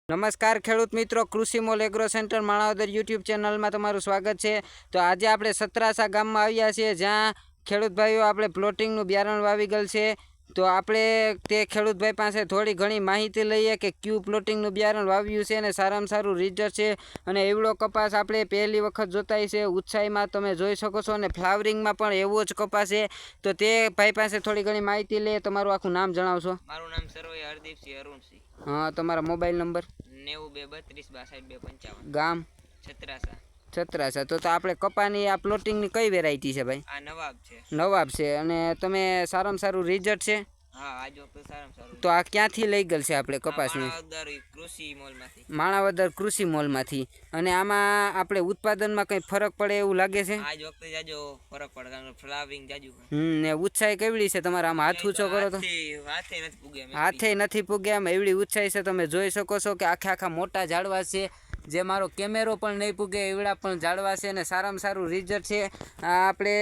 નમસ્કાર ખેડૂત મિત્રો, કૃષિ mall agro centre Manavadar YouTube ચેનલમાં તમારું સ્વાગત છે। તો આજે આપણે સતરાસા ગામમાં આવ્યા છીએ, જ્યાં ખેડૂત ભાઈઓ આપણે પ્લોટિંગનું બિયારણ વાવી ગયેલ છે। તો આપણે તે ખેડૂત ભાઈ પાસે થોડી ઘણી માહિતી લઈએ કે ક્યુ પ્લોટિંગનું બિયારણ વાવ્યું છે અને સારામાં સારું રિઝલ્ટ છે। અને એવડો કપાસ આપણે પહેલી વખત જોતાય છે, ઉત્સાહીમાં તમે જોઈ શકો છો, અને ફ્લાવરિંગમાં પણ એવો જ કપાસ છે। તો તે ભાઈ પાસે થોડી ઘણી માહિતી લઈએ। તમારું આખું નામ જણાવશો? મારું નામ સરવૈયા હરદીપસિંહ અરુણસિંહ। હા, તમારા મોબાઈલ નંબર? 9232625255। ગામ? છત્રાસા। છત્રાસા। તો આપણે કપાની આ પ્લોટિંગની કઈ વેરાયટી છે ભાઈ? આ નવાબ છે। નવાબ છે। અને તમે સારામાં સારું રિઝલ્ટ છે? હા, આજ વખતે સારામાં સારું। તો આ ક્યાંથી લઈ ગયેલ છે આપણે કપાસની? માણાવદર કૃષિ મોલમાંથી। માણાવદર કૃષિ મોલમાંથી। અને આમાં આપણે ઉત્પાદનમાં કંઈ ફરક પડે એવું લાગે છે? આજ વખતે જાજો ફરક પડે, કારણ કે ફ્લાવરિંગ જાજુ છે। ને ઉત્સાહી કેવડી છે તમારા? આમાં હાથ ઊંચો કરો તો હાથે નથી પૂગ્યા, હાથે નથી પૂગ્યા, આમાં એવડી ઉત્સાહી છે। તમે જોઈ શકો છો કે આખા મોટા ઝાડવા છે, જે મારો કેમેરો પણ નહીં પૂગે એવડા પણ ઝાડવા છે, અને સારામાં સારું રિઝલ્ટ છે। આપણે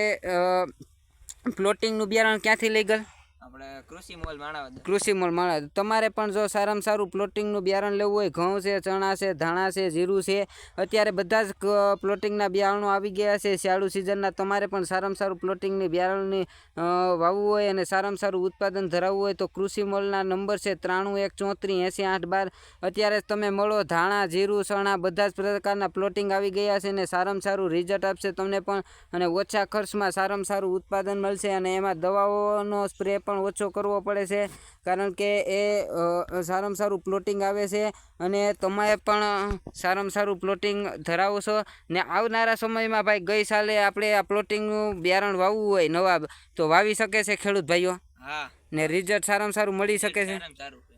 પ્લોટિંગનું બિયારણ ક્યાંથી લઈ ગયેલ? આપણે કૃષિ મોલ માણાવદર। કૃષિ મોલ માણાવદર। તમારે પણ જો સારામાં સારું પ્લોટિંગનું બિયારણ લેવું હોય, ઘઉં છે, ચણા છે, ધાણા છે, જીરું છે, અત્યારે બધા જ પ્લોટિંગના બિયારણો આવી ગયા છે શિયાળુ સિઝનના। તમારે પણ સારામાં સારું પ્લોટિંગની બિયારણની વાવવું હોય અને સારામાં સારું ઉત્પાદન ધરાવવું હોય તો કૃષિ મોલના નંબર છે 9314380812। અત્યારે જ તમે મળો। ધાણા, જીરું, ચણા બધા જ પ્રકારના પ્લોટિંગ આવી ગયા છે, અને સારામાં સારું રિઝલ્ટ આપશે તમને પણ, અને ઓછા ખર્ચમાં સારામાં સારું ઉત્પાદન મળશે। અને એમાં દવાઓનો સ્પ્રે પણ ઓછો કરવો પડે છે, કારણ કે એ સારામાં સારું પ્લોટિંગ આવે છે, અને તમે પણ સારામાં સારું પ્લોટિંગ ધરાવો છો। ને આવનારા સમયમાં ભાઈ, ગઈ સાલે આપણે આ પ્લોટિંગનું બિયારણ વાવવું હોય નવાબ, તો વાવી શકે છે ખેડૂત ભાઈઓ? હા, ને રિઝલ્ટ સારામાં સારું મળી શકે છે?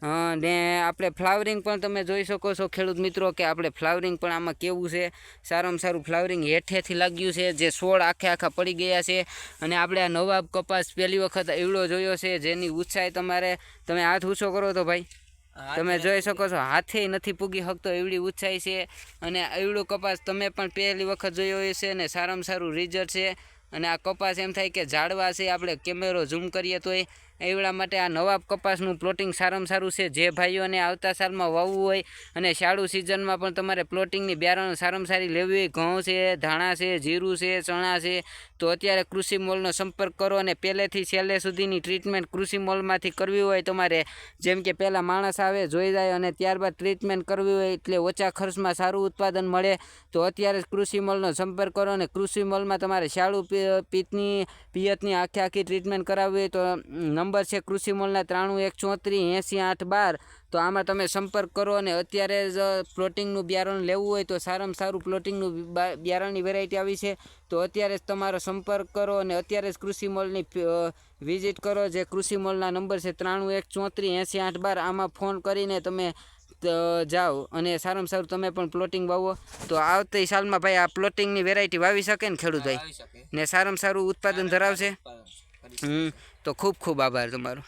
હા, ને આપણે ફ્લાવરિંગ પણ તમે જોઈ શકો છો ખેડૂત મિત્રો, કે આપણે ફ્લાવરિંગ પણ આમાં કેવું છે, સારામાં સારું ફ્લાવરિંગ હેઠેથી લાગ્યું છે, જે છોડ આખા પડી ગયા છે। અને આપણે આ નવાબ કપાસ પહેલી વખત એવડો જોયો છે, જેની ઉત્સાહી તમે હાથ ઊંચો કરો તો ભાઈ તમે જોઈ શકો છો, હાથે નથી પૂગી શકતો એવડી ઉત્સાહી છે। અને એવડો કપાસ તમે પણ પહેલી વખત જોયો હશે, અને સારામાં સારું રિઝલ્ટ છે। અને આ કપાસ એમ થાય કે ઝાડવા છે, આપણે કેમેરો ઝૂમ કરીએ તો એવડા માટે આ નવાબ કપાસનું પ્લોટિંગ સારામાં સારું છે। જે ભાઈઓને આવતા સાલમાં વાવવું હોય અને શિયાળુ સિઝનમાં પણ તમારે પ્લોટિંગની બિયારણ સારામાં સારી લેવી હોય, ઘઉં છે, ધાણા છે, જીરું છે, ચણા છે, તો અત્યારે કૃષિ મોલનો સંપર્ક કરો। અને પહેલેથી છેલ્લે સુધીની ટ્રીટમેન્ટ કૃષિ મોલમાંથી કરવી હોય તમારે, જેમ કે પહેલાં માણસ આવે, જોઈ જાય, અને ત્યારબાદ ટ્રીટમેન્ટ કરવી હોય, એટલે ઓછા ખર્ચમાં સારું ઉત્પાદન મળે, તો અત્યારે જ કૃષિ મોલનો સંપર્ક કરો। અને કૃષિ મોલમાં તમારે શિયાળુ પિયતની આખી ટ્રીટમેન્ટ કરાવવી હોય તો નંબર છે કૃષિ મોલના 9314380812। તો આમાં તમે સંપર્ક કરો, અને અત્યારે જ પ્લોટિંગનું બિયારણ લેવું હોય તો સારામાં સારું પ્લોટિંગનું બિયારણની વેરાયટી આવી છે, તો અત્યારે જ તમારો સંપર્ક કરો, અને અત્યારે જ કૃષિ મોલની વિઝિટ કરો, જે કૃષિ મોલના નંબર છે 9314380812। આમાં ફોન કરીને તમે જાઓ, અને સારામાં સારું તમે પણ પ્લોટિંગ વાવો, તો આવતી સાલમાં ભાઈ આ પ્લોટિંગની વેરાયટી વાવી શકે ને ખેડૂત ભાઈ, ને સારામાં સારું ઉત્પાદન ધરાવશે। તો ખૂબ ખૂબ આભાર તમારો।